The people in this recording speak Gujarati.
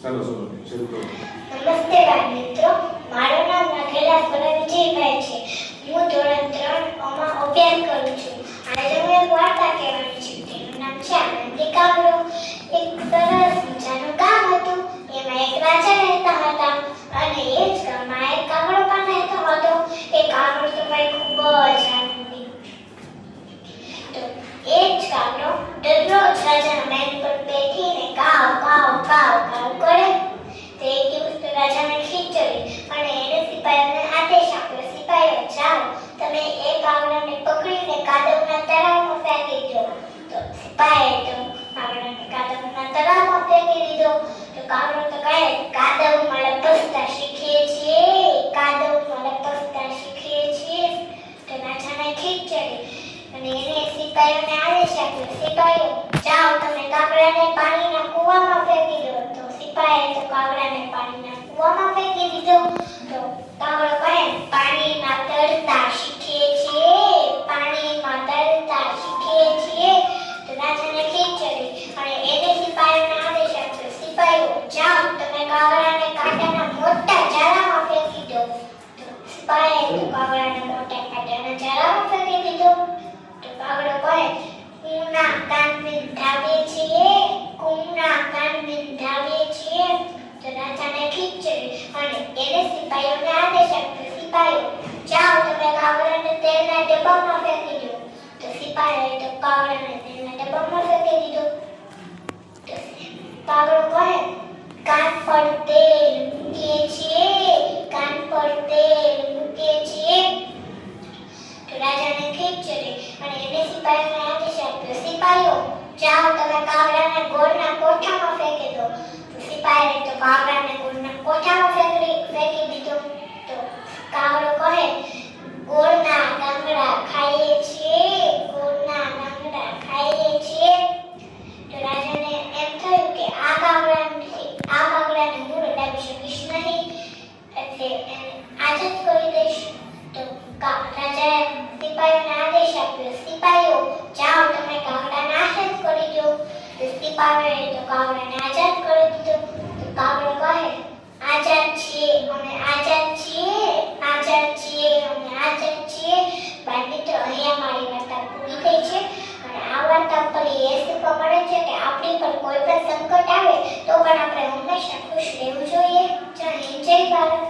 ચાલો શરૂ કરો. નમસ્તે બાળ મિત્રો, મારું નામ નાખેલા સોલંકીભાઈ છે. હું ધોરણ 3 માં અભ્યાસ કરું છું. આજે હું એક વાર્તા કહેવાની છું. તેનું નામ છે આનંદી કાગડો. એક સરસ મજાનું ગામ હતું. એમાં એક રાજા રહેતા હતા અને એ જ ગામમાં એક કાગડો પણ રહેતો હતો. એ કાગડો તો ભાઈ ખૂબ જ આનંદી. તો એ જ કાગડો દરરોજ રાજાના મહેલ પર બેઠીને કાવ કાવ કાવ કાવ કરે. તો એક દિવસ તો રાજાને ખીજ ચડી અને એને સિપાહીઓને આદેશ આપ્યો, સિપાહીઓ જાઓ, તમે એ કાગડાને પકડીને કાદવના તળાવમાં ફેંકી દો. તો સિપાહીએ તો કાગડાને કાદવના તળાવમાં ફેંકી દીધો. તો કાગડો તો કહે, કાદવમાં લપસતા શીખીએ છીએ, કાદવમાં લપસતા શીખીએ છીએ. તો રાજાને ખીજ ચડી અને એને સિપાહીઓને આદેશ આપ્યો, સિપાહીઓ જાઓ, તમે કાગડાને પાણીના કૂવામાં ફેંકી દો. તો સિપાહીએ તો કાગડાને પાણીના કૂવામાં ફેંકી દીધો. તો કાગડો કહે, પાણીમાં તરતા શીખીએ છીએ, પાણીમાં તરતા શીખીએ છીએ. તો રાજાને ખીજ ચડી અને એને સિપાહીઓને આદેશ આપ્યો, સિપાહીઓ જાઓ, તમે કાગડાને કાંટાના મોટા જાળામાં ફેંકી દો. તો સિપાહીએ તો કાગડાને મોટા કાંટાના જાળામાં ફેંકી દીધો. તો કાગડો કહે, કુના કાન વિંધાવીએ છીએ, કુના કાન વિંધાવીએ છીએ. તો રાજાને ખીજ ચડી અને એને સિપાહીઓને આદેશ આપ્યો, સિપાહીઓ જાઓ, તમે કાગડાને તેલના ડબ્બામાં ફેંકી દો. તો સિપાહીઓએ તો કાગડાને તેલના ડબ્બામાં ફેંકી દીધો. તો કાગડો કહે, કાન પર તેલ મૂકીએ છીએ, કાન પર તેલ મૂકીએ છીએ. તો રાજાને ખીજ ચડી અને એને સિપાહીઓને આદેશ આપ્યો, સિપાહીઓ જાઓ, તમે કાગડાને ગોળના કોઠામાં ફેંકી દો. તો સિપાહીએ તો કાગડાને ગોળના કોઠામાં ફેંકી દીધો. તો કાગડો કહે, ગોળના ગાંગડા ખાઈએ છીએ, ગોળના ગાંગડા ખાઈએ છીએ. તો રાજાને એમ થયું કે આ કાગડાને હું રડાવી શકીશ નહીં, એટલે એને આઝાદ કરી દઈશ. તો રાજાએ સિપાહીઓને આદેશ આપ્યો, સિપાહીઓ જાઓ, તમે કાગડાને આઝાદ કરી દો. તો સિપાહીઓએ તો કાગડાને આઝાદ કરી દીધો. તો કાગડો કહે, આઝાદ છીએ, અમે આઝાદ છીએ, આઝાદ છીએ, અમે આઝાદ છીએ. બાળ મિત્રો, અહીંયા મારી વાર્તા પૂરી થઈ છે અને આ વાર્તા પર એ શીખવા મળે છે કે આપણી પર કોઈ પણ સંકટ આવે તો પણ આપણે હંમેશા ખુશ રહેવું જોઈએ. જય હિન્દ, જય ભારત.